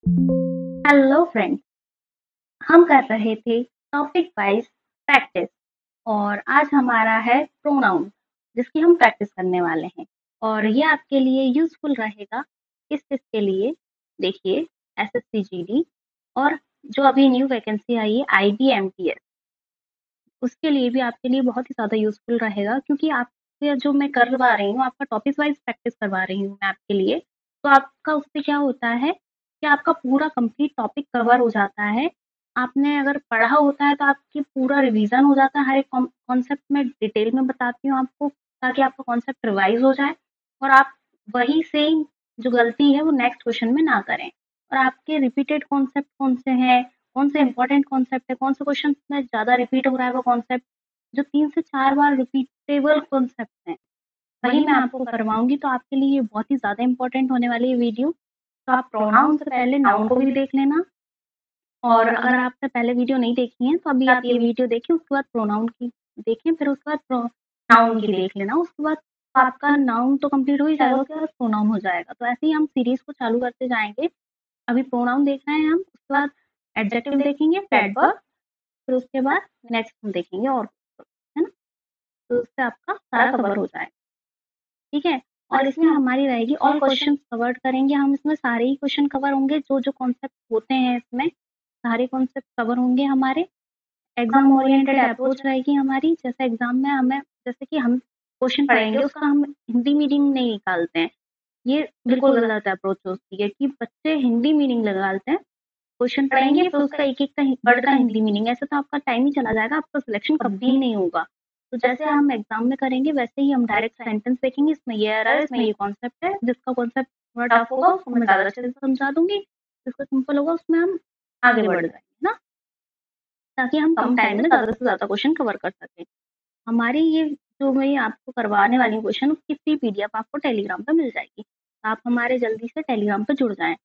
Hello friends, हम कर रहे थे टॉपिक वाइज प्रैक्टिस और आज हमारा है प्रोनाउन जिसकी हम प्रैक्टिस करने वाले हैं और ये आपके लिए यूजफुल रहेगा। किस चीज के लिए? देखिए, एसएससी जीडी और जो अभी न्यू वैकेंसी आई है आईबीएमटीएस, उसके लिए भी आपके लिए बहुत ही ज़्यादा यूजफुल रहेगा क्योंकि आपसे जो मैं करवा रही हूँ, आपका टॉपिक वाइज प्रैक्टिस करवा रही हूँ मैं आपके लिए। तो आपका उससे क्या होता है कि आपका पूरा कंप्लीट टॉपिक कवर हो जाता है। आपने अगर पढ़ा होता है तो आपकी पूरा रिवीजन हो जाता है। हर एक कॉन्सेप्ट में डिटेल में बताती हूँ आपको, ताकि आपका कॉन्सेप्ट रिवाइज हो जाए और आप वही सेम जो गलती है वो नेक्स्ट क्वेश्चन में ना करें। और आपके रिपीटेड कॉन्सेप्ट कौन से हैं, कौन से इंपॉर्टेंट कॉन्सेप्ट है, कौन से क्वेश्चन में ज्यादा रिपीट हो रहा है वो कॉन्सेप्ट, जो 3 से 4 बार रिपीटेबल कॉन्सेप्ट हैं, वही मैं आपको करवाऊंगी। तो आपके लिए ये बहुत ही ज्यादा इंपॉर्टेंट होने वाली है वीडियो। तो आप प्रोनाउन से पहले नाउन को भी देख लेना, और अगर आपने पहले वीडियो नहीं देखी है तो अभी आप ये वीडियो देखिए, उसके बाद प्रोनाउन की देखें, फिर उसके बाद नाउन की देख लेना। उसके बाद आपका नाउन तो कंप्लीट हो ही जाएगा, उसके बाद प्रोनाउन हो जाएगा। तो ऐसे ही हम सीरीज को चालू करते जाएंगे। अभी प्रोनाउन देख रहे हैं हम, उसके बाद एडजेक्टिव देखेंगे, फिर एडवर्ब, फिर उसके बाद नेक्स्ट हम देखेंगे और, है ना? तो उससे आपका सारा कवर हो जाएगा, ठीक है। और इसमें हमारी रहेगी ऑल क्वेश्चन कवर करेंगे हम। इसमें सारे ही क्वेश्चन कवर होंगे, जो जो कॉन्सेप्ट होते हैं इसमें सारे कॉन्सेप्ट कवर होंगे हमारे। एग्जाम ओरिएंटेड अप्रोच रहेगी हमारी। जैसे एग्जाम में हमें, जैसे कि हम क्वेश्चन पढ़ेंगे उसका हम हिंदी मीनिंग नहीं निकालते हैं। ये बिल्कुल गलत अप्रोच होती है कि बच्चे हिंदी मीनिंग निकालते हैं। क्वेश्चन पढ़ेंगे फिर उसका एक एक का वर्ड का हिंदी मीनिंग, ऐसे तो आपका टाइम ही चला जाएगा, आपका सिलेक्शन कभी ही नहीं होगा। तो जैसे हम एग्जाम में करेंगे वैसे ही हम डायरेक्ट सेंटेंस देखेंगे, इसमें ये एरर है, इसमें ये कॉन्सेप्ट है। जिसका कॉन्सेप्ट थोड़ा टफ होगा उसको मैं ज्यादा अच्छे से समझा दूंगी, जिसका सिंपल होगा उसमें हम आगे बढ़ जाएंगे ना, ताकि हम कम टाइम में ज्यादा से ज्यादा क्वेश्चन कवर कर सकें। हमारी ये जो मैं आपको करवाने वाली हूँ क्वेश्चन, उसकी फ्री पीडीएफ आपको टेलीग्राम पे मिल जाएगी। आप हमारे जल्दी से टेलीग्राम पे जुड़ जाएं।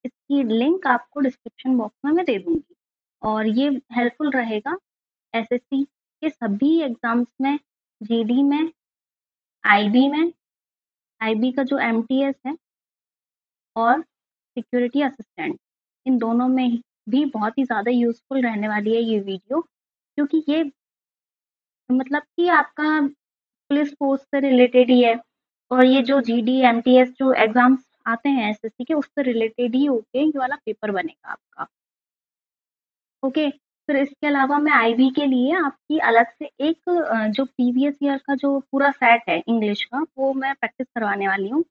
इसकी लिंक आपको डिस्क्रिप्शन बॉक्स में मैं दे दूंगी और ये हेल्पफुल रहेगा एसएससी के सभी एग्जाम्स में, जीडी में, आईबी में, आईबी का जो एमटीएस है और सिक्योरिटी असिस्टेंट, इन दोनों में भी बहुत ही ज़्यादा यूजफुल रहने वाली है ये वीडियो। क्योंकि ये मतलब कि आपका पुलिस फोर्स से रिलेटेड ही है, और ये जो जीडी एमटीएस जो एग्जाम्स आते हैं एसएससी के, उससे रिलेटेड ही होके ये वाला पेपर बनेगा आपका। ओके। फिर इसके अलावा मैं आईबी के लिए आपकी अलग से एक जो प्रीवियस ईयर का जो पूरा सेट है इंग्लिश का, वो मैं प्रैक्टिस करवाने वाली हूँ।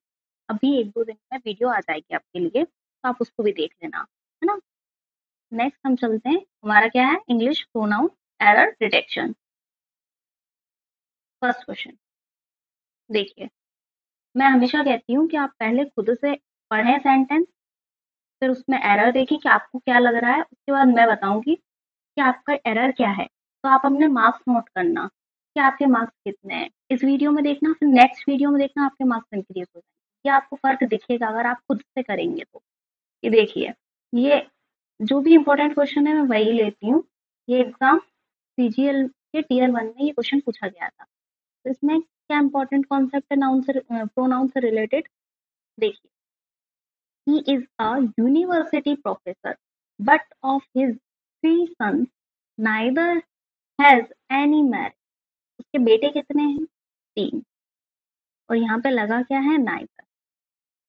अभी 1-2 दिन में वीडियो आ जाएगी आपके लिए, तो आप उसको भी देख लेना, है ना। नेक्स्ट हम चलते हैं, हमारा क्या है, English pronoun error detection. First question देखिए, मैं हमेशा कहती हूँ कि आप पहले खुद से पढ़ें सेंटेंस, फिर उसमें एरर देखें कि आपको क्या लग रहा है, उसके बाद मैं बताऊंगी कि आपका एरर क्या है। तो आप अपने मार्क्स नोट करना कि आपके मार्क्स कितने हैं। इस वीडियो में देखना, फिर नेक्स्ट वीडियो में देखना, आपके मार्क्स इंक्रीज हो जाएंगे। ये आपको फर्क दिखेगा अगर आप खुद से करेंगे तो। ये देखिए, ये जो भी इंपॉर्टेंट क्वेश्चन है मैं वही लेती हूँ। ये एग्जाम सीजीएल के टीयर 1 में ये क्वेश्चन पूछा गया था। तो इसमें क्या इंपॉर्टेंट कॉन्सेप्ट है नाउन से, प्रोनाउन से रिलेटेड? देखिए, he is a university professor, but of his 3 sons, neither has any married. उसके बेटे कितने हैं? 3। और यहाँ पे लगा क्या है? नाइदर।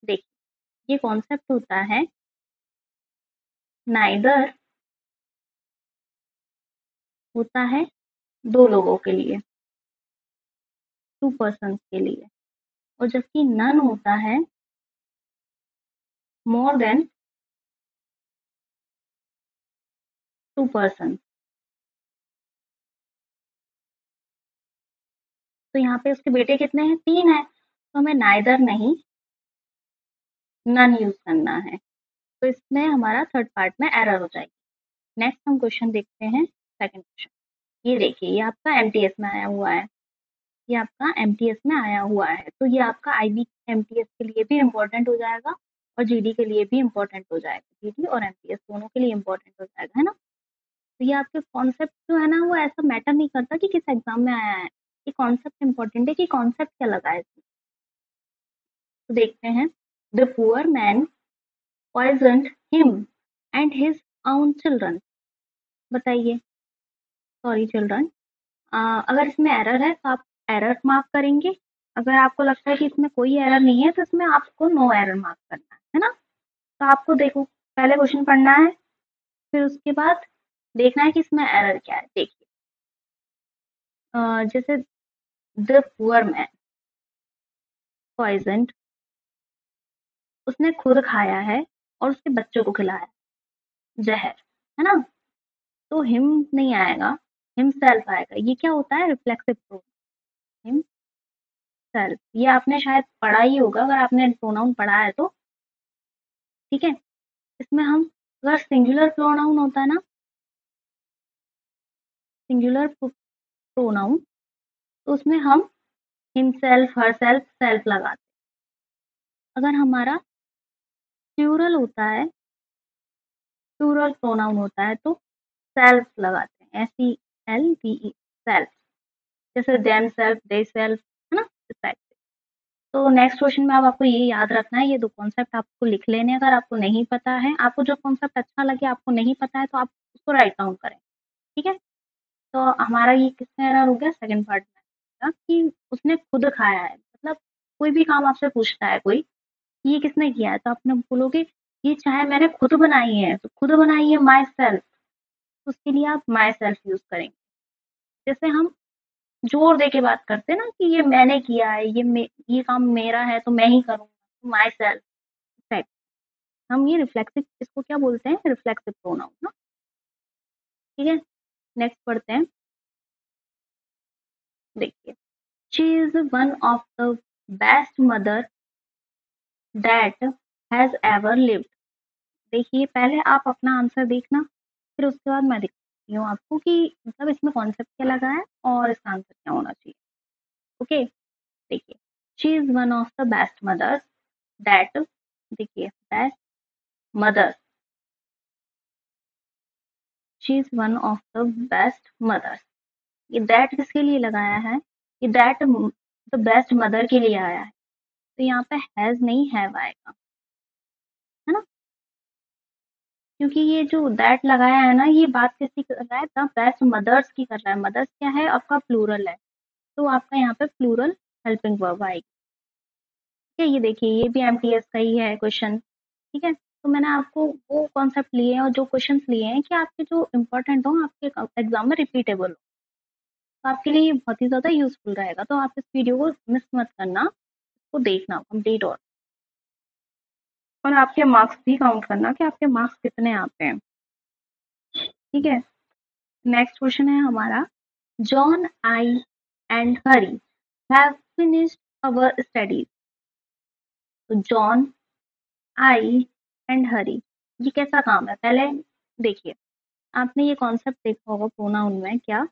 देखिए, ये कॉन्सेप्ट होता है, नाइदर होता है 2 लोगों के लिए, 2 persons के लिए, और जबकि नन होता है मोर देन 2 persons। तो यहाँ पे उसके बेटे कितने हैं? 3 है, तो हमें नाइदर नहीं नन यूज करना है। तो इसमें हमारा थर्ड पार्ट में एरर हो जाएगी। नेक्स्ट हम क्वेश्चन देखते हैं, सेकंड क्वेश्चन। ये देखिए, ये आपका एमटीएस में आया हुआ है, ये आपका एमटीएस में आया हुआ है। तो ये आपका आईबी एमटीएस के लिए भी इम्पोर्टेंट हो जाएगा और जीडी के लिए भी इम्पोर्टेंट हो जाएगा। जीडी और एमटीएस दोनों के लिए इम्पोर्टेंट हो जाएगा, है ना। तो ये आपके कॉन्सेप्ट जो है ना, वो ऐसा मैटर नहीं करता कि किस एग्जाम में आया है, ये कॉन्सेप्ट इम्पोर्टेंट है कि कॉन्सेप्ट क्या लगा है इसमें। तो देखते हैं, the poor man poisoned him and his own children. बताइए, सॉरी चिल्ड्रन। अगर इसमें एरर है तो आप एरर मार्क करेंगे। अगर आपको लगता है कि इसमें कोई एरर नहीं है तो इसमें आपको नो एरर मार्क करना है ना। तो आपको देखो, पहले क्वेश्चन पढ़ना है, फिर उसके बाद देखना है कि इसमें एरर क्या है। देखिए, जैसे द पुअर मैन पॉइजन, उसने खुद खाया है और उसके बच्चों को खिलाया जहर, है ना। तो हिम नहीं आएगा, हिमसेल्फ आएगा। ये क्या होता है? Reflexive pronoun, himself. ये आपने शायद पढ़ा ही होगा, अगर आपने प्रोनाउन पढ़ा है तो। ठीक है, इसमें हम, अगर सिंगुलर प्रोनाउन होता है ना, सिंगुलर प्रोनाउन, तो उसमें हम हिमसेल्फ, हरसेल्फ, सेल्फ लगाते हैं। अगर हमारा प्लूरल होता है, प्लूरल प्रोनाउन होता है, तो सेल्फ लगाते हैं, SELF, सेल्फ। जैसे देम सेल्फ, दे सेल्फ, है ना, इस टाइप से। तो नेक्स्ट क्वेश्चन में अब आपको ये याद रखना है, ये दो कॉन्सेप्ट आपको लिख लेने हैं। अगर आपको नहीं पता है, आपको जो कॉन्सेप्ट अच्छा लगे, आपको नहीं पता है, तो आप उसको राइट डाउन करें। ठीक है, तो हमारा ये किसमें एरर हो गया? सेकंड पार्ट में कि उसने खुद खाया है। मतलब कोई भी काम आपसे पूछता है कोई, ये किसने किया है, तो आपने बोलोगे ये चाय मैंने खुद बनाई है, तो खुद बनाई है माई सेल्फ, तो उसके लिए आप माई सेल्फ यूज करेंगे। जैसे हम जोर दे के बात करते हैं ना कि ये मैंने किया है, ये काम मेरा है तो मैं ही करूंगा, माई सेल्फ। हम ये रिफ्लेक्सिव, इसको क्या बोलते हैं? रिफ्लेक्सिव प्रोनाउन ना। ठीक है, नेक्स्ट पढ़ते हैं। देखिए, she is one of the best mother that has ever lived. देखिए, पहले आप अपना आंसर देखना, फिर उसके बाद मैं दिखाती हूँ आपको कि मतलब इसमें कॉन्सेप्ट क्या लगा है और इसका आंसर क्या होना चाहिए। ओके, देखिए, she is one of the best mothers that, देखिए best mother, she is one of the best mothers. ये दैट किसके लिए लगाया है? ये दैट द बेस्ट मदर के लिए आया है, तो यहाँ पे हैज नहीं हैव आएगा, है ना। क्योंकि ये जो दैट लगाया है ना, ये बात किसकी कर रहा है? द बेस्ट मदर्स की कर रहा है। मदर्स क्या है? आपका प्लूरल है, तो आपका यहाँ पे प्लूरल हेल्पिंग वर्ब आएगी। ठीक है, ये देखिए, ये भी एमटीएस का ही है क्वेश्चन। ठीक है, तो मैंने आपको वो कॉन्सेप्ट लिए हैं और जो क्वेश्चंस लिए हैं कि आपके जो इंपॉर्टेंट हो, आपके एग्जाम में रिपीटेबल हो, तो आपके लिए ये बहुत ही ज़्यादा यूज़फुल रहेगा। तो आप इस वीडियो को मिस मत करना, उसको देखना कंप्लीट, और आपके मार्क्स भी काउंट करना कि आपके मार्क्स कितने आते हैं। ठीक है, नेक्स्ट क्वेश्चन है हमारा, John, I and Hari have finished our studies. तो जॉन, आई एंड हरी, ये कैसा काम है? पहले देखिए, आपने ये कॉन्सेप्ट देखा होगा प्रोनाउन में क्या,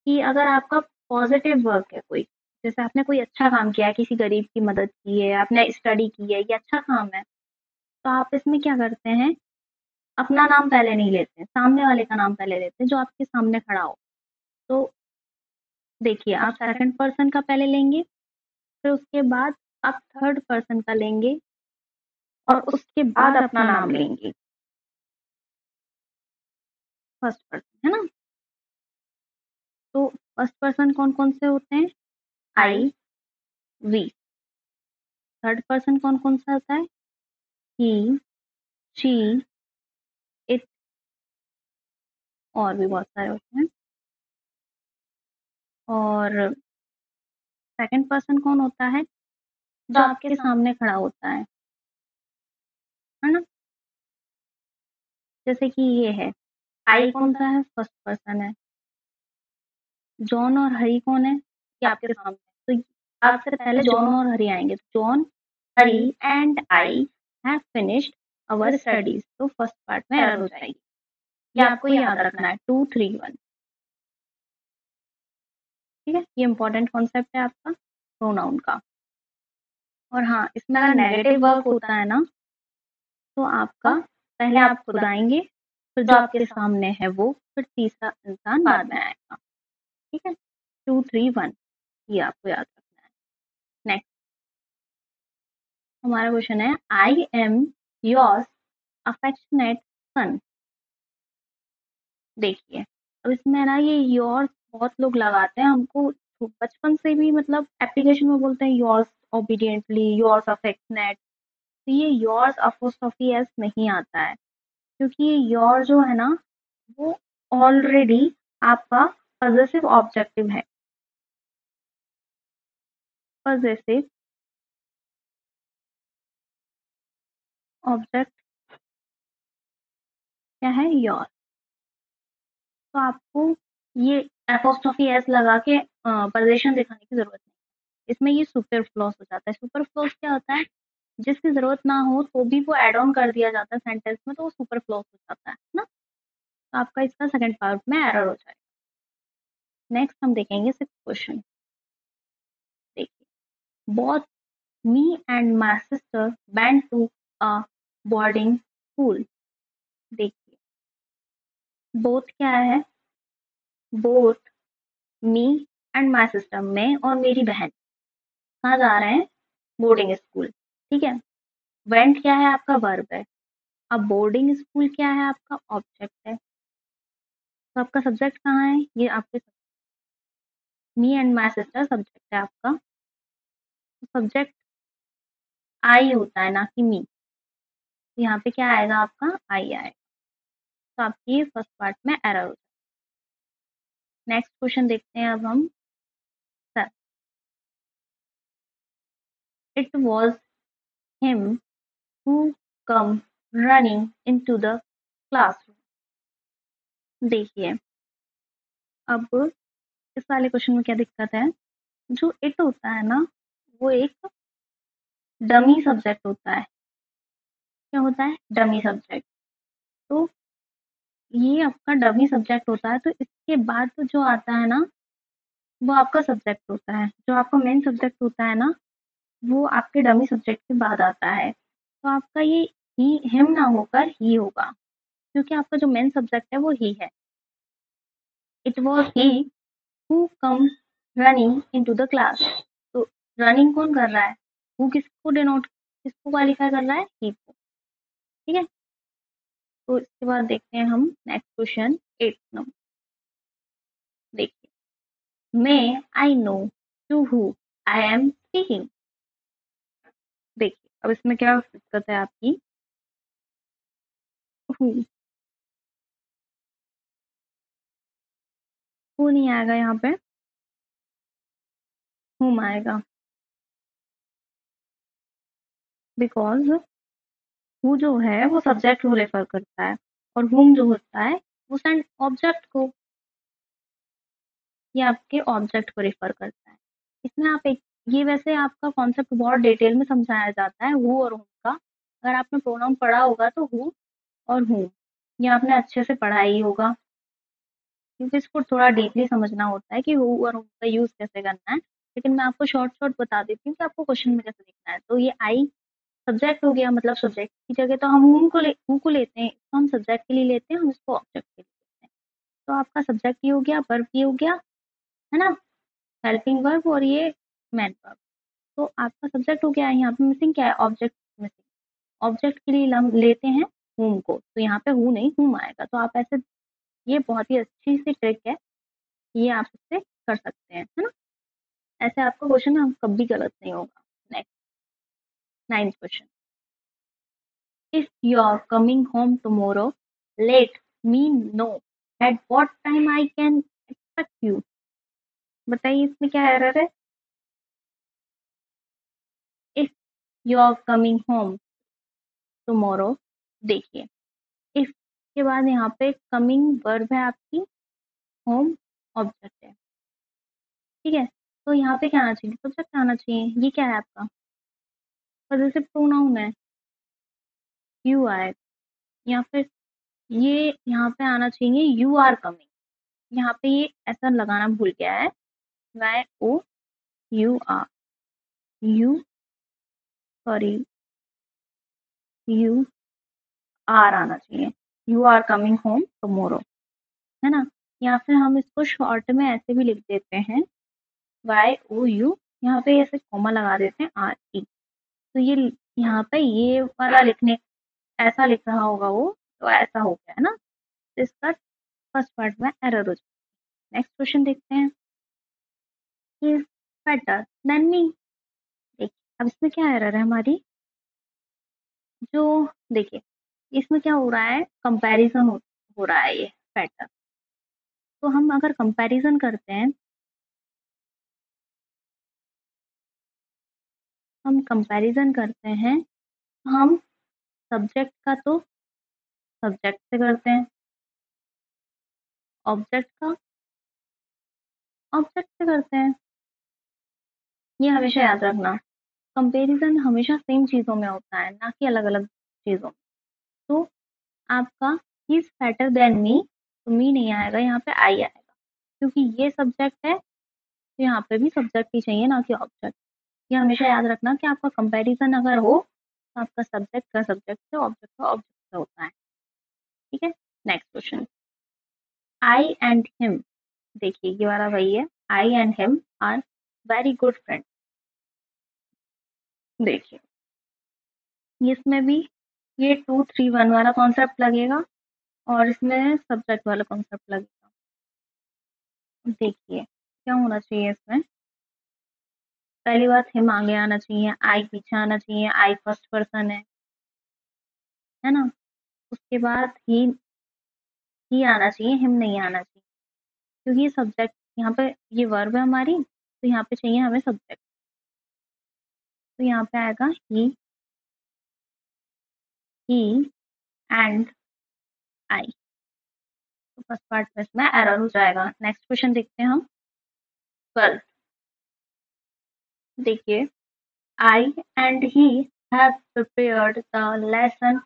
कि अगर आपका पॉजिटिव वर्क है कोई, जैसे आपने कोई अच्छा काम किया है, किसी गरीब की मदद की है, आपने स्टडी की है, ये अच्छा काम है, तो आप इसमें क्या करते हैं? अपना नाम पहले नहीं लेते, सामने वाले का नाम पहले लेते हैं जो आपके सामने खड़ा हो। तो देखिए, आप सेकंड पर्सन का पहले लेंगे, फिर उसके बाद आप थर्ड पर्सन का लेंगे, और उसके बाद अपना नाम लेंगे, फर्स्ट पर्सन, है ना। तो फर्स्ट पर्सन कौन कौन से होते हैं? आई, वी। थर्ड पर्सन कौन कौन सा होता है? ही, शी, इट, और भी बहुत सारे होते हैं। और सेकंड पर्सन कौन होता है? जो आपके सामने खड़ा होता है ना। जैसे कि ये है, आई कौन सा है? फर्स्ट पर्सन है। जॉन और हरी कौन है? ये आपके सामने, तो आपसे पहले जॉन और हरी आएंगे। तो John, Hari and I have finished our studies, तो फर्स्ट पार्ट में एरर हो जाएगी। ये आपको याद रखना है, 2 3 1। ठीक है, ये इंपॉर्टेंट कॉन्सेप्ट है आपका प्रोनाउन का। और हाँ, इसमें अगर नेगेटिव वर्ब होता है ना, तो आपका पहले आप खुद आएंगे, फिर जो आपके सामने है वो, फिर तीसरा इंसान बाद में आएगा। ठीक है, 2 3 1, ये आपको याद रखना है। नेक्स्ट हमारा क्वेश्चन है, आई एम योर्स अफेक्शनेट सन। देखिए, अब इसमें ना ये योर्स बहुत लोग लगाते हैं, हमको बचपन से भी मतलब एप्लीकेशन में बोलते हैं योर्स ओबीडिएंटली, योर्स अफेक्शनेट। तो ये योर्स अपोस्ट्रोफी एस नहीं आता है, क्योंकि ये योर जो है ना वो ऑलरेडी आपका पजेसिव ऑब्जेक्टिव है। पजेसिव ऑब्जेक्ट क्या है? योर। तो आपको ये एपोस्ट्रोफी एस लगा के पोजीशन दिखाने की जरूरत नहीं। इसमें ये सुपरफ्लूस हो जाता है। सुपरफ्लूस क्या होता है? जिसकी जरूरत ना हो तो भी वो एड ऑन कर दिया जाता है सेंटेंस में, तो वो सुपरफ्लूस हो जाता है ना। तो आपका इसका सेकंड पार्ट में एरर हो जाएगा। नेक्स्ट हम देखेंगे 6th क्वेश्चन। देखिए, both me and my sister went to a boarding school. देखिए, बोथ क्या है? Both me and my sister, मैं और मेरी बहन कहाँ जा रहे हैं? Boarding school. ठीक है। वेंट क्या है? आपका वर्ब है। अब बोर्डिंग स्कूल क्या है? आपका ऑब्जेक्ट है। तो आपका सब्जेक्ट कहाँ है? ये आपके मी एंड माय सिस्टर सब्जेक्ट है आपका। सब्जेक्ट आई होता है, ना कि मी। तो यहाँ पे क्या आएगा? आपका आई आएगा। तो आपकी फर्स्ट पार्ट में एरर हो जाएगा। नेक्स्ट क्वेश्चन देखते हैं अब हम। Sir, it was him who come running into the classroom. देखिए, अब इस वाले क्वेश्चन में क्या दिक्कत है? जो इट होता है ना वो एक डमी सब्जेक्ट होता है। क्या होता है? Dummy subject. तो ये आपका डमी सब्जेक्ट होता है, तो इसके बाद तो जो आता है ना वो आपका सब्जेक्ट होता है। जो आपका मेन सब्जेक्ट होता है ना वो आपके डमी सब्जेक्ट के बाद आता है। तो आपका ये ही हिम ना होकर ही होगा, क्योंकि आपका जो मेन सब्जेक्ट है वो ही है। It was he who come running into the class. तो रनिंग कौन कर रहा है? हु किसको डिनोट, किसको क्वालिफाई कर रहा है? ही को। ठीक है। तो इसके बाद देखते हैं हम नेक्स्ट क्वेश्चन 8 नंबर। देखिए, मैं I know to who I am speaking. देखिए, अब इसमें क्या दिक्कत है आपकी? हु, हु नहीं आएगा यहाँ पे, हुम आएगा। बिकॉज हु जो है वो सब्जेक्ट को रेफर करता है, और हुम जो होता है वो सेंड ऑब्जेक्ट को, ये आपके ऑब्जेक्ट को रेफर करता है। इसमें आप एक, ये वैसे आपका कॉन्सेप्ट बहुत डिटेल में समझाया जाता है हु और हुम का। अगर आपने प्रोनाउन पढ़ा होगा तो हु और हुम, ये आपने अच्छे से पढ़ा ही होगा, क्योंकि इसको थोड़ा डीपली समझना होता है कि हु और हुम का यूज कैसे करना है। लेकिन मैं आपको शॉर्ट शॉर्ट बता देती हूँ कि आपको क्वेश्चन में कैसे लिखना है। तो ये आई सब्जेक्ट हो गया, मतलब सब्जेक्ट की जगह तो हम हु को लेते हैं, इसको हम सब्जेक्ट के लिए लेते हैं, हम इसको ऑब्जेक्ट के लिए लेते हैं। तो आपका सब्जेक्ट ये हो गया, वर्ब ये हो गया, है ना, हेल्पिंग वर्ब, और ये मैन वर्ब। तो आपका सब्जेक्ट हो गया। यहाँ पे मिसिंग क्या है? Object missing. ऑब्जेक्ट के लिए हम लेते हैं हुम को, तो यहाँ पे हु नहीं हुम आएगा। तो आप ऐसे, ये बहुत ही अच्छी सी ट्रिक है, ये आप इससे कर सकते हैं, है ना। ऐसे आपका क्वेश्चन हम कभी गलत नहीं होगा। Next 9th question. If you are coming home tomorrow, let me know at what time I can expect you. बताइए इसमें क्या एरर है? If you are coming home tomorrow. देखिए, इफ के बाद यहाँ पे कमिंग वर्ब है आपकी, होम ऑब्जेक्ट है। ठीक है। तो यहाँ पे क्या आना चाहिए? सब्जेक्ट आना चाहिए। ये क्या है आपका? पॉजेसिव प्रोनाउन है, यू आए। या फिर ये यहाँ पे आना चाहिए यू आर कमिंग। यहाँ पे ये ऐसा लगाना भूल गया है, Y O U R, you, sorry, you are आना चाहिए। You are coming home tomorrow, है ना। या फिर हम इसको शॉर्ट में ऐसे भी लिख देते हैं, वाई ओ यू, यहाँ पे ऐसे कॉमा लगा देते हैं आर ई। तो ये यहाँ पे ये वाला लिखने ऐसा लिख रहा होगा वो, तो ऐसा हो गया है ना, तो इसका फर्स्ट पार्ट में एरर हो जाएगा। नेक्स्ट क्वेश्चन देखते हैं, he is better than me. देखिए अब इसमें क्या एरर है हमारी, जो देखिए इसमें क्या हो रहा है, कंपैरिजन हो रहा है ये पैटर्न। तो हम अगर कंपैरिजन करते हैं, हम कंपैरिजन करते हैं, हम सब्जेक्ट का तो सब्जेक्ट से करते हैं, ऑब्जेक्ट का ऑब्जेक्ट से करते हैं। ये हमेशा याद रखना, कंपैरिजन हमेशा सेम चीज़ों में होता है, ना कि अलग-अलग चीज़ों में। तो आपका he is better than me, तो मी नहीं आएगा, यहाँ पे आई आएगा। क्योंकि ये सब्जेक्ट है, तो यहाँ पे भी सब्जेक्ट ही चाहिए, ना कि ऑब्जेक्ट। ये हमेशा याद रखना कि आपका कंपैरिजन अगर हो, तो आपका सब्जेक्ट का सब्जेक्ट से, ऑब्जेक्ट का ऑब्जेक्ट से होता है। ठीक है? Next question, I and him. देखिए ये वाला वही है, I and him are very good friend. देखिए इसमें भी ये 2 3 1 वाला कॉन्सेप्ट लगेगा, और इसमें सब्जेक्ट वाला कॉन्सेप्ट लगेगा। देखिए क्या होना चाहिए इसमें, पहली बात हिम आगे आना चाहिए, आई पीछे आना चाहिए, आई फर्स्ट पर्सन है ना। उसके बाद ही आना चाहिए, हिम नहीं आना चाहिए, क्योंकि ये सब्जेक्ट यहाँ पे, ये वर्ब है हमारी, तो यहाँ पे चाहिए हमें सब्जेक्ट। तो यहाँ पे आएगा ही एंड आई। तो फर्स्ट पार्ट में इसमें एरर हो जाएगा। नेक्स्ट क्वेश्चन देखते हैं हम, 12। देखिए I and he have prepared the lesson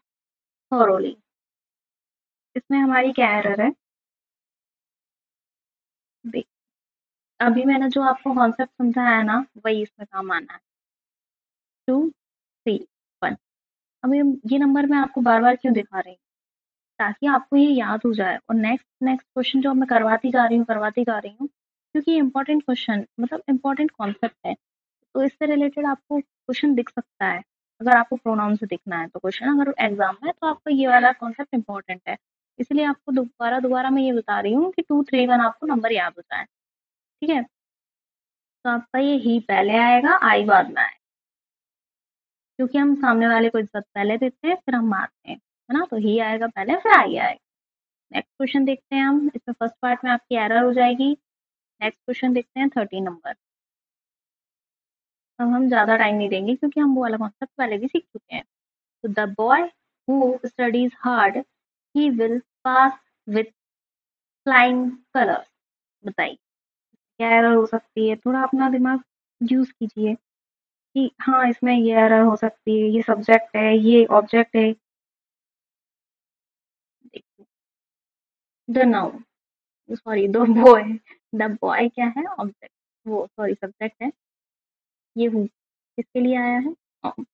thoroughly. इसमें हमारी क्या एरर है, देख अभी मैंने जो आपको कॉन्सेप्ट समझाया है ना, वही इसमें काम आना है। 2 3 1। अब ये नंबर मैं आपको बार बार क्यों दिखा रही हूँ, ताकि आपको ये याद हो जाए, और नेक्स्ट नेक्स्ट क्वेश्चन जो मैं करवाती जा रही हूँ, क्योंकि इंपॉर्टेंट क्वेश्चन, मतलब इंपॉर्टेंट कॉन्सेप्ट है, तो इससे रिलेटेड आपको क्वेश्चन दिख सकता है। अगर आपको प्रोनाउन से दिखना है तो क्वेश्चन, अगर एग्जाम में, तो आपको ये वाला कॉन्सेप्ट इंपॉर्टेंट है। इसलिए आपको दोबारा दोबारा मैं ये बता रही हूँ कि 2 3 1 आपको नंबर याद हो जाए। ठीक है, तो आपका ये ही पहले आएगा, आई बाद में आएगा, क्योंकि हम सामने वाले को इज्जत पहले देते हैं, फिर हम मारते हैं, है ना। तो ही आएगा पहले, फिर आई आएगा। नेक्स्ट क्वेश्चन देखते हैं हम, इसमें फर्स्ट पार्ट में आपकी एरर हो जाएगी। नेक्स्ट क्वेश्चन देखते हैं 13 नंबर। अब हम ज़्यादा टाइम नहीं देंगे, क्योंकि हम वो वाला कॉन्सेप्ट पहले भी सीख चुके हैं। तो the boy who studies hard he will pass with flying colours. बताइए क्या एरर हो सकती है, थोड़ा अपना दिमाग यूज कीजिए कि हाँ इसमें ये एरर हो सकती है, ये सब्जेक्ट है, ये ऑब्जेक्ट है। The noun, sorry the boy, the boy क्या है, ऑब्जेक्ट, वो सॉरी सब्जेक्ट है। ये हूँ किसके लिए आया है,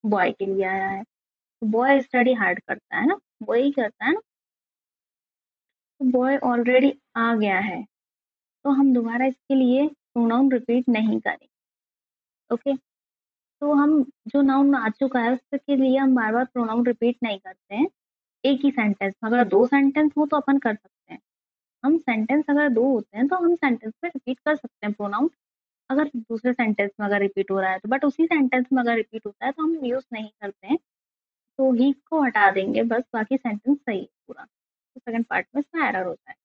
बॉय के लिए आया है। तो बॉय स्टडी हार्ड करता है ना, बॉय ही करता है ना। तो बॉय ऑलरेडी आ गया है, तो हम दोबारा इसके लिए प्रोनाउन रिपीट नहीं करें। ओके, तो हम जो नाउन आ चुका है उसके लिए हम बार बार प्रोनाउन रिपीट नहीं करते हैं। एक ही सेंटेंस, अगर दो सेंटेंस हो तो अपन कर सकते हैं। हम सेंटेंस अगर दो होते हैं तो हम सेंटेंस में रिपीट कर सकते हैं प्रोनाउन। अगर दूसरे सेंटेंस में अगर रिपीट हो रहा है तो, बट उसी सेंटेंस में अगर रिपीट होता है तो हम यूज नहीं करते हैं। तो ही को हटा देंगे बस, बाकी सेंटेंस सही है पूरा। तो सेकंड पार्ट में इसमें एरर होता है।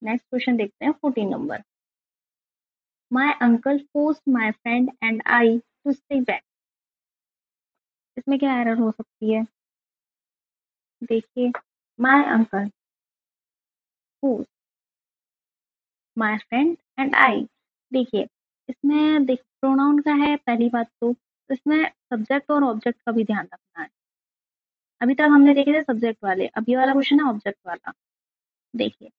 नेक्स्ट क्वेश्चन देखते हैं 14 number, my uncle forced my friend and I to stay back. इसमें क्या एरर हो सकती है, देखिए my uncle forced my friend and I. देखिए इसमें देख प्रोनाउन का है पहली बात, तो इसमें सब्जेक्ट और ऑब्जेक्ट का भी ध्यान रखना है। अभी तक हमने देखे थे सब्जेक्ट वाले, अब ये वाला क्वेश्चन है ऑब्जेक्ट वाला। देखिए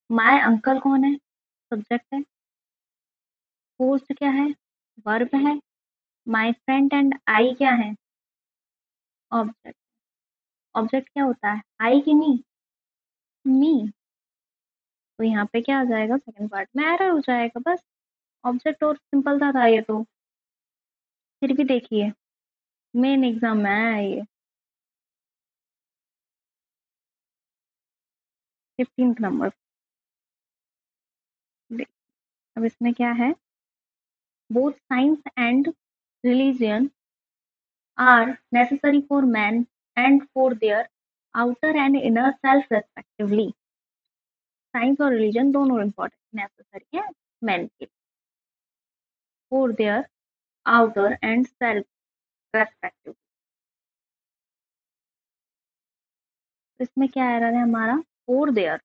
माय अंकल कौन है, सब्जेक्ट है। पोस्ट क्या है, वर्ब है। माय फ्रेंड एंड आई क्या है, ऑब्जेक्ट। ऑब्जेक्ट क्या होता है, आई की मी, मी। तो यहाँ पे क्या आ जाएगा, सेकंड पार्ट में एरर हो जाएगा बस। ऑब्जेक्ट और सिंपल था ये तो। फिर भी देखिए मेन एग्जाम में आया ये। 15th number. अब इसमें क्या है, both science and religion are necessary for man and for their outer and inner self respectively। Science और रिलीजन दोनों इम्पोर्टेंट नेसेसरी है मैन के, for their outer and self respective. इसमें क्या एरर है हमारा, फॉर देयर,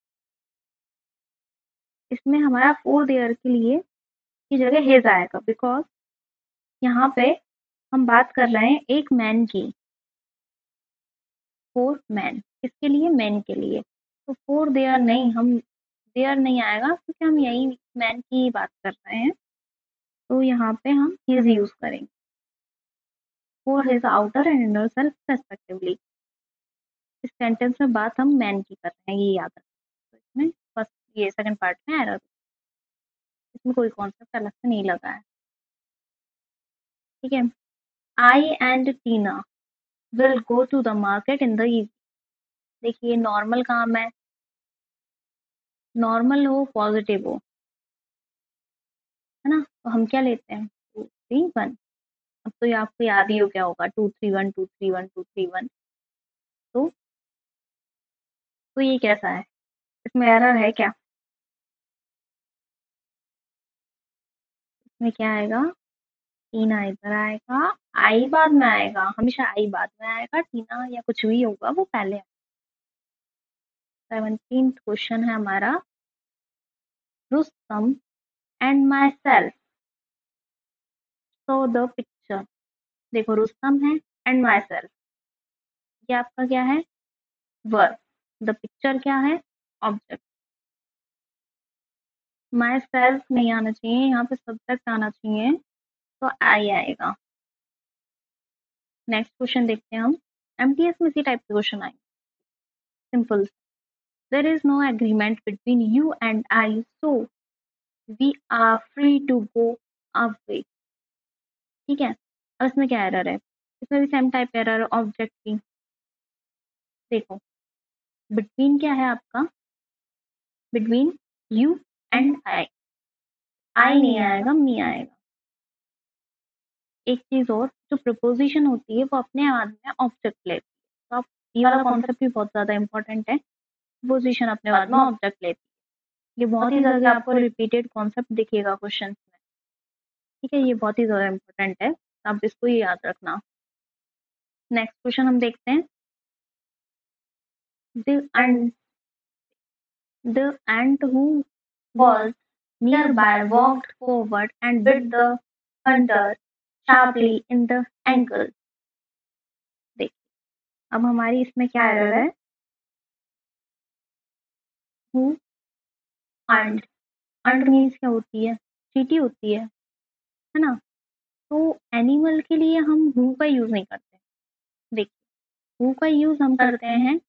इसमें हमारा फॉर देयर के लिए की जगह हेज आएगा, बिकॉज यहाँ पे हम बात कर रहे हैं एक मैन की, फॉर मैन, किसके लिए, मैन के लिए। तो फॉर देयर नहीं, हम देयर नहीं आएगा क्योंकि हम यही मैन की ही बात कर रहे हैं, तो यहाँ पे हम हिज यूज करेंगे, for his outer and inner self respectively. इस सेंटेंस में बात हम मैन की कर रहे हैं, ये याद रखें। तो इसमें फर्स्ट, ये सेकंड पार्ट में एरर, इसमें कोई कॉन्सेप्ट अलग से नहीं लगा है, ठीक है। I and Tina will go to the market in the evening. देखिए नॉर्मल काम है, नॉर्मल हो पॉजिटिव हो, है ना, तो हम क्या लेते हैं, 2 3 1। अब तो ये आपको याद ही हो गया होगा, 2 3 1 2 3 1 2 3 1। तो ये कैसा है, इसमें एरर है क्या, इसमें क्या आएगा, टीना इधर आएगा, आई बाद में आएगा, हमेशा आई बाद में आएगा, टीना या कुछ भी होगा वो पहले आएगा। 17th क्वेश्चन है हमारा, Rustam and my self so the picture. देखो रुस्तम है एंड माई सेल्फ, ये आपका क्या है, वर्ब, द पिक्चर क्या है, ऑब्जेक्ट। माई सेल्फ नहीं आना चाहिए, यहाँ पे सब्जेक्ट आना चाहिए, तो आई आएगा। नेक्स्ट क्वेश्चन देखते हैं हम, एमटीएस में इसी टाइप के क्वेश्चन आए, simple. There is no agreement between you and I, so we are free to go away. ठीक है, अब इसमें क्या एरर है, इसमें भी सेम टाइप एरर है ऑब्जेक्ट की। देखो बिटवीन क्या है आपका, बिटवीन यू एंड आई नहीं आएगा, मी आएगा। एक चीज और, जो प्रपोजिशन होती है वो अपने आप में ऑब्जेक्ट लेती है, तो आप ये वाला कॉन्सेप्ट भी बहुत ज्यादा इंपॉर्टेंट है, प्रपोजिशन अपने बाद में ऑब्जेक्ट लेती है। ये बहुत ही जगह आपको रिपीटेड कॉन्सेप्ट दिखेगा क्वेश्चन में, ठीक है, ये बहुत ही ज्यादा इंपॉर्टेंट है, आप इसको ही याद रखना। नेक्स्ट क्वेश्चन हम देखते हैं, the ant who was nearby walked forward and bit the hunter sharply in the ankle। देखिए अब हमारी इसमें क्या एरर है, who and and मीन्स क्या होती है, चींटी होती है ना, तो एनिमल के लिए हम हु का यूज नहीं करते। देखिए हु का यूज हम करते हैं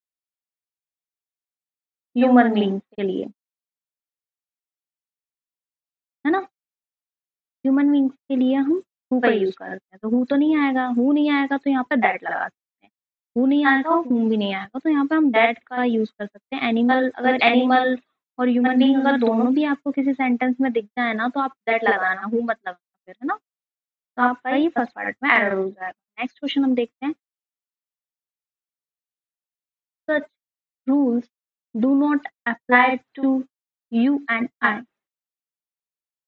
ह्यूमन बींग्स के लिए, है ना, ह्यूमन बींग्स के लिए हम हु का यूज करते हैं, तो हु तो नहीं आएगा, हु नहीं आएगा तो यहाँ पे दैट लगा सकते हैं, हु नहीं आएगा हु भी नहीं आएगा, तो यहाँ पे हम दैट का यूज कर सकते हैं। एनिमल, अगर एनिमल और ह्यूमन बींग अगर दोनों भी आपको किसी सेंटेंस में दिख जाए ना, तो आप दैट लगाना, हु मत लगाना फिर, है ना, तो आपका ये फर्स्ट पार्ट में एरर हो जाएगा। नेक्स्ट क्वेश्चन हम देखते हैं, such rules do not apply to you and I.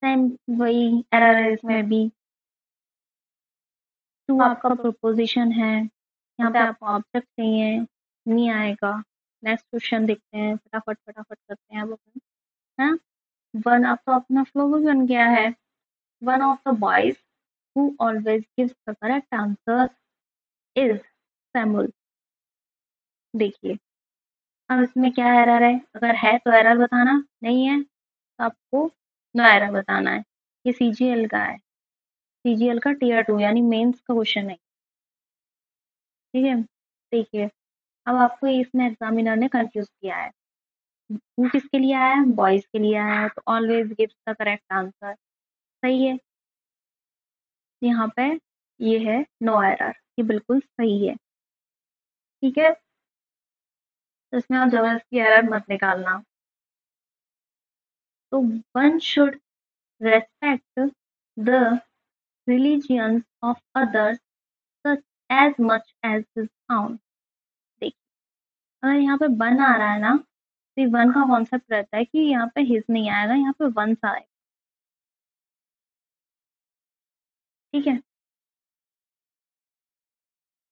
Same वही एरर है इसमें भी, टू आपका प्रोपोजिशन है, यहाँ पे आपको ऑब्जेक्ट चाहिए, नहीं आएगा। नेक्स्ट क्वेश्चन देखते हैं, फटाफट फटाफट करते हैं अब अपन, हाँ। वन ऑफ, तो अपना फ्लो भी बन गया है, one of the boys who always gives the correct answer is Samuel. देखिए अब इसमें क्या एरर है, अगर है तो एरर बताना, नहीं है तो आपको नो एरर बताना है। ये सीजीएल का है, सीजीएल का टीयर 2 यानी मेंस का क्वेश्चन है, ठीक है। देखिए अब आपको इसमें एग्जामिनर ने कंफ्यूज किया है, हु किसके लिए आया है, बॉयज के लिए आया है, तो always gives the correct answer, सही है। यहाँ पे ये है नो एरर, ये बिल्कुल सही है, ठीक है। तो इसमें आप जबरदस्ती एरर मत निकालना। तो one should respect the religions of others such as much as his own। देखिए, अगर यहाँ पे वन आ रहा है ना, तो ये वन का कॉन्सेप्ट रहता है कि यहाँ पे हिज नहीं आएगा, यहाँ पे वंस आएगा। ठीक है,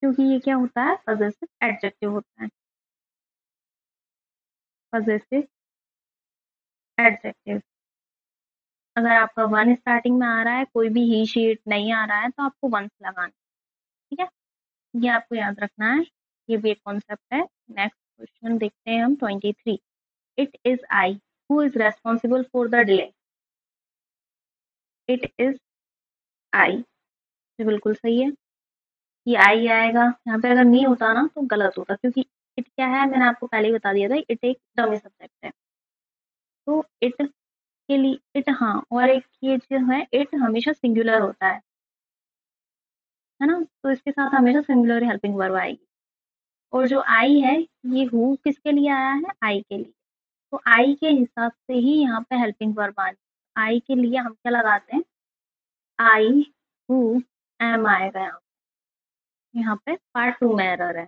क्योंकि ये क्या होता है, पजेसिव एडजेक्टिव होता है, पजेसिव एडजेक्टिव। अगर आपका वन स्टार्टिंग में आ रहा है, कोई भी ही शी इट नहीं आ रहा है, तो आपको वंस लगाना। ठीक है, ये आपको याद रखना है, ये भी एक कॉन्सेप्ट है। नेक्स्ट क्वेश्चन देखते हैं हम, 23। It is I who is responsible for the delay. It is I, ये बिल्कुल सही है, ये आई आएगा। यहाँ पे अगर नहीं होता ना तो गलत होता, क्योंकि इट क्या है, मैंने आपको पहले ही बता दिया था, इट एक डमी सब्जेक्ट है। तो इट के लिए इट, हाँ, और एक ये जो है, इट हमेशा सिंगुलर होता है ना, तो इसके साथ हमेशा सिंगुलर हेल्पिंग वर्ब आएगी। और जो आई है, ये हु किसके लिए आया है, आई के लिए। तो आई के हिसाब से ही यहाँ पे हेल्पिंग वर्ब आनी। आई के लिए हम क्या लगाते हैं, आई हु एम आएगा। यहाँ पे पार्ट 2 में एरर है।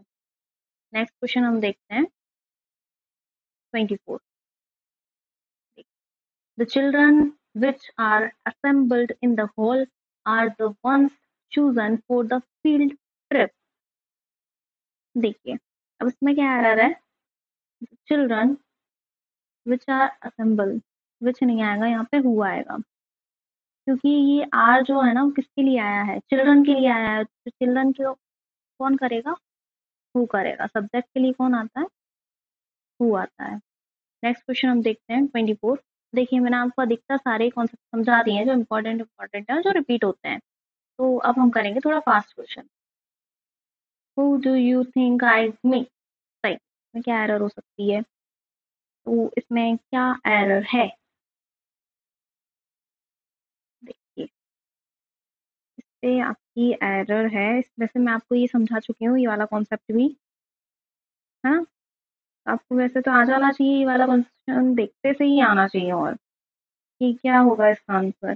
नेक्स्ट क्वेश्चन हम देखते हैं, 24। The children which are assembled in the hall are the ones chosen for the field trip। देखिए, अब इसमें क्या एरर है, चिल्ड्रन विच आर असेंबल, विच नहीं आएगा, यहाँ पे हु आएगा, क्योंकि ये आर जो है ना, वो किसके लिए आया है, चिल्ड्रन के लिए आया है। तो चिल्ड्रन को कौन करेगा, हु करेगा। सब्जेक्ट के लिए कौन आता है, हु आता है। नेक्स्ट क्वेश्चन हम देखते हैं, 24। देखिए, मैंने आपको अधिकतर सारे कॉन्सेप्ट समझा दिए हैं, जो इंपॉर्टेंट है, जो रिपीट होते हैं। तो अब हम करेंगे थोड़ा fast question. Who do you think I me, सही, इसमें क्या एरर हो सकती है, तो इसमें क्या एरर है, देखिए, इससे आपकी एरर है, वैसे मैं आपको ये समझा चुकी हूँ, ये वाला कॉन्सेप्ट भी है ना। आपको वैसे तो आ जाना चाहिए, ये वाला कॉन्सेप्ट देखते से ही आना चाहिए। और ये क्या होगा इसका आंसर,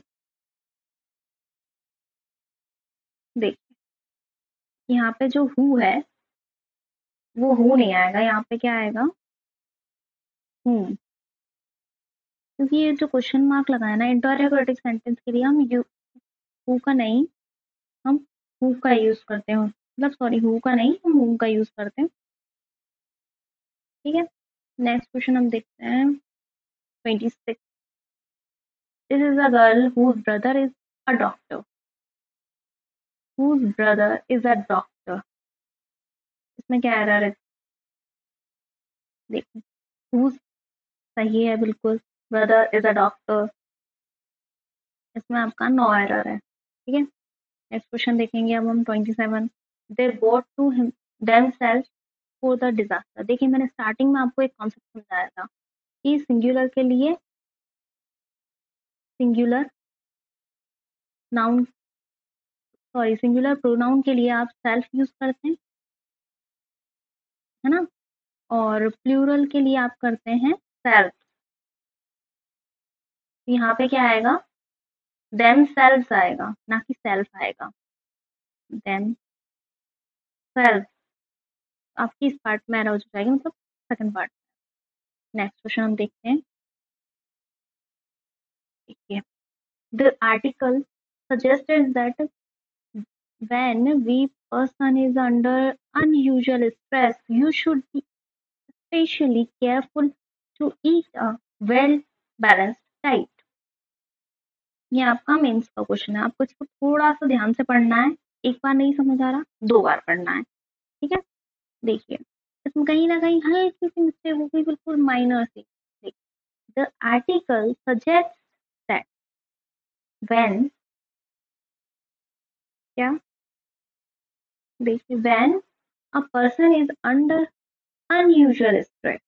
देखिए, यहाँ पे जो हु है, वो हु नहीं आएगा, यहाँ पे क्या आएगा, हूँ। क्योंकि ये जो क्वेश्चन मार्क लगा है ना, इंटरोगेटिव सेंटेंस के लिए हम यू, हु का नहीं, हम हु का यूज करते हैं, मतलब सॉरी, हु का नहीं, हम हु का यूज करते हैं। ठीक है, नेक्स्ट क्वेश्चन हम देखते हैं, 26। This is a girl whose brother is a doctor. Whose brother is a doctor, इसमें क्या एरर है, देखिए, हुज सही है बिल्कुल, ब्रदर इज अ डॉक्टर, इसमें आपका नो एरर है। ठीक है, नेक्स्ट क्वेश्चन देखेंगे अब हम, 27। They boat to him themselves for the disaster. देखिए, मैंने स्टार्टिंग में आपको एक कॉन्सेप्ट समझाया था कि सिंगुलर के लिए, singular noun, sorry, singular pronoun के लिए आप सेल्फ यूज करते हैं, है ना, और प्लूरल के लिए आप करते हैं सेल्फ। यहाँ पे क्या आएगा, देम सेल्व्स आएगा, ना कि सेल्फ आएगा, देम सेल्फ। आपकी इस पार्ट में एरर हो जाएगी, मतलब सेकंड पार्ट। नेक्स्ट क्वेश्चन हम देखते हैं, देखिए, the article suggested that when we person is under unusual stress, you should be especially careful to eat a well balanced diet। ये आपका मेंस का क्वेश्चन है, आपको इसको थोड़ा सा ध्यान से पढ़ना है, एक बार नहीं समझ आ रहा, 2 बार पढ़ना है। ठीक है, देखिए, इसमें कहीं ना कहीं हल्की सी मिस्टेक हो गई, बिल्कुल माइनर सी। The article suggest that when, क्या, देखिए, when a person is under unusual stress,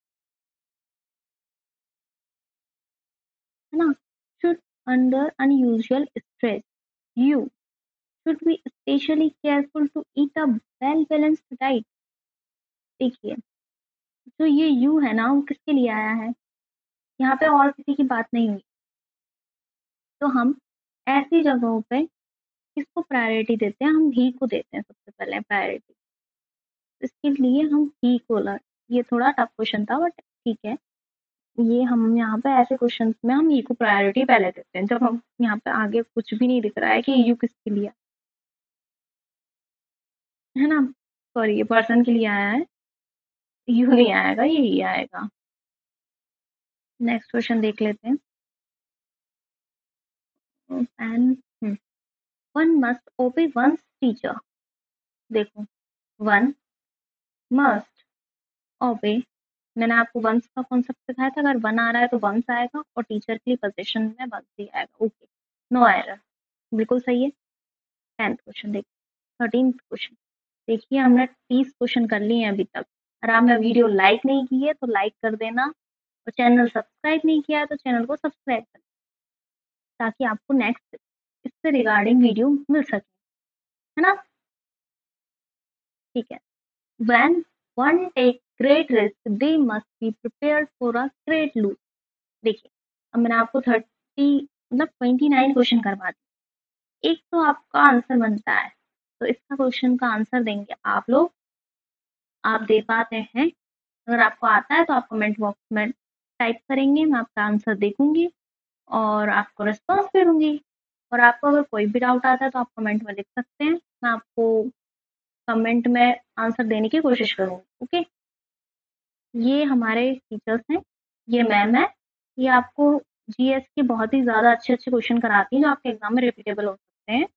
है ना, should under unusual stress, you should be especially careful to eat a well balanced diet। देखिए, जो ये यू है ना वो किसके लिए आया है, यहाँ पे और किसी की बात नहीं हुई। तो हम ऐसी जगहों पे किसको प्रायोरिटी देते हैं, हम ही को देते हैं सबसे पहले प्रायोरिटी। इसके लिए हम ही को ये थोड़ा टफ क्वेश्चन था बट ठीक है, ये हम यहाँ पे ऐसे क्वेश्चंस में हम ई को प्रायोरिटी पहले देते हैं जब हम यहाँ पे आगे कुछ भी नहीं दिख रहा है कि यू किसके लिए है ना। सॉरी, ये पर्सन के लिए आया है, यू नहीं आएगा, ये ही आएगा। नेक्स्ट क्वेश्चन देख लेते हैं। And one must obey one's teacher. देखो, वन मस्ट ओबे, मैंने आपको वंस का कॉन्सेप्ट सिखाया था, अगर वन आ रहा है तो वंस आएगा और टीचर के लिए पोजीशन में वंस ही आएगा। ओके, नो एरर, बिल्कुल सही है। 10th क्वेश्चन देखिए, 13th क्वेश्चन देखिए, हमने 30 क्वेश्चन कर लिए हैं अभी तक। अगर आपने वीडियो लाइक नहीं की है तो लाइक कर देना, और चैनल सब्सक्राइब नहीं किया है तो चैनल को सब्सक्राइब कर, ताकि आपको नेक्स्ट इससे रिगार्डिंग वीडियो मिल सके, है ना। ठीक है। When one take great risk, they must be prepared for a great lose। देखिए, अब मैंने आपको 29 क्वेश्चन करवा दिए, एक तो आपका आंसर बनता है, तो इसका क्वेश्चन का आंसर देंगे आप लोग। आप दे पाते हैं, अगर आपको आता है तो आप कमेंट बॉक्स में टाइप करेंगे, मैं आपका आंसर देखूंगी और आपको रिस्पॉन्स भी दूंगी। और आपको अगर कोई भी डाउट आता है तो आप कमेंट में लिख सकते हैं, मैं आपको कमेंट में आंसर देने की कोशिश करूंगी। ओके, ये हमारे टीचर्स हैं, ये मैम है, ये आपको जीएस के बहुत ही ज़्यादा अच्छे-अच्छे क्वेश्चन कराती हैं जो आपके एग्ज़ाम में रिपीटेबल हो सकते हैं।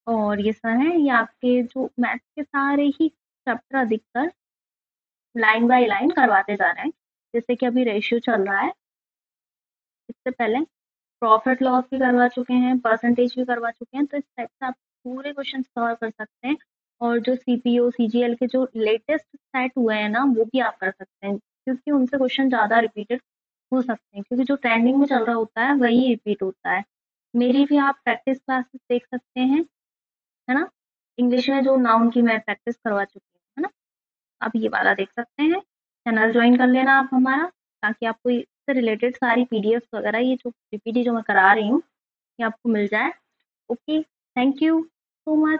और ये सर हैं, ये आपके जो मैथ्स के सारे ही चैप्टर अधिकतर लाइन बाय लाइन करवाते जा रहे हैं। जैसे कि अभी रेशियो चल रहा है, इससे पहले प्रॉफिट लॉस भी करवा चुके हैं, परसेंटेज भी करवा चुके हैं, तो इस टाइप से आप पूरे क्वेश्चन कवर कर सकते हैं। और जो सीपीओ, सीजीएल के जो लेटेस्ट सेट हुए हैं ना, वो भी आप कर सकते हैं, क्योंकि उनसे क्वेश्चन ज़्यादा रिपीटेड हो सकते हैं, क्योंकि जो ट्रेंडिंग में चल रहा होता है वही रिपीट होता है। मेरी भी आप प्रैक्टिस क्लासेस देख सकते हैं, है ना। इंग्लिश में जो नाउन की मैं प्रैक्टिस करवा चुकी हूँ, है ना। आप ये वाला देख सकते हैं, चैनल ज्वाइन कर लेना आप हमारा, ताकि आपको इससे रिलेटेड सारी पीडीएफ वगैरह, ये जो पीपीटी जो मैं करा रही हूँ, ये आपको मिल जाए। Okay, thank you so much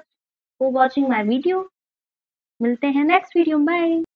for watching my video. मिलते हैं नेक्स्ट वीडियो, बाय।